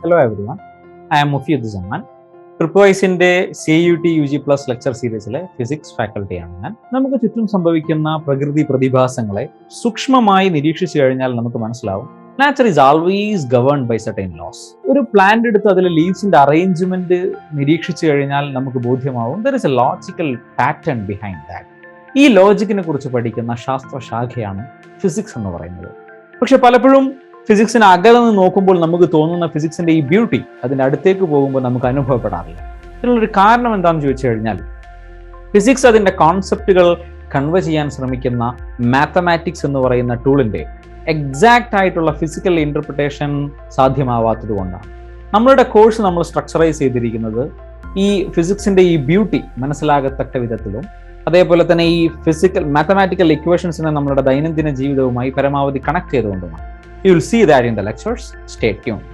Hello everyone, I am Mufeeduzaman. Prepwiseന്റെ CUET UG+ lecture സീരീസിലെ physics ഫാക്കൽറ്റിയാണ് ഞാൻ. നമുക്ക് ചുറ്റും സംഭവിക്കുന്ന പ്രകൃതി പ്രതിഭാസങ്ങളെ സൂക്ഷ്മമായി നിരീക്ഷിച്ചു കഴിഞ്ഞാൽ നമുക്ക് മനസ്സിലാവും nature is always governed by certain laws. ഒരു പ്ലാന്റ് എടുത്ത് അതിൽ ലീവ്സിന്റെ അറേഞ്ച്മെന്റ് നിരീക്ഷിച്ചു കഴിഞ്ഞാൽ നമുക്ക് ബോധ്യമാവും there is a logical pattern behind that. ഈ ലോജിക്കിനെ കുറിച്ച് പഠിക്കുന്ന ശാസ്ത്രശാഖയാണ് ഫിസിക്സ് എന്ന് പറയുന്നത്. പക്ഷെ പലപ്പോഴും ഫിസിക്സിന് അകലെ നിന്ന് നോക്കുമ്പോൾ നമുക്ക് തോന്നുന്ന ഫിസിക്സിന്റെ ഈ ബ്യൂട്ടി അതിൻ്റെ അടുത്തേക്ക് പോകുമ്പോൾ നമുക്ക് അനുഭവപ്പെടാറില്ല. ഇതിനുള്ളൊരു കാരണം എന്താണെന്ന് ചോദിച്ചു കഴിഞ്ഞാൽ ഫിസിക്സ് അതിൻ്റെ കോൺസെപ്റ്റുകൾ കൺവേ ചെയ്യാൻ ശ്രമിക്കുന്ന മാത്തമാറ്റിക്സ് എന്ന് പറയുന്ന ടൂളിൻ്റെ എക്സാക്റ്റ് ആയിട്ടുള്ള ഫിസിക്കൽ ഇൻ്റർപ്രിട്ടേഷൻ സാധ്യമാവാത്തത് കൊണ്ടാണ്. നമ്മളുടെ കോഴ്സ് നമ്മൾ സ്ട്രക്ചറൈസ് ചെയ്തിരിക്കുന്നത് ഈ ഫിസിക്സിന്റെ ഈ ബ്യൂട്ടി മനസ്സിലാകത്തക്ക വിധത്തിലും അതേപോലെ തന്നെ ഈ മാത്തമാറ്റിക്കൽ ഇക്വേഷൻസിനെ നമ്മുടെ ദൈനംദിന ജീവിതവുമായി പരമാവധി connect ചെയ്തുകൊണ്ടുമാണ്. You will see that in the lectures. Stay tuned.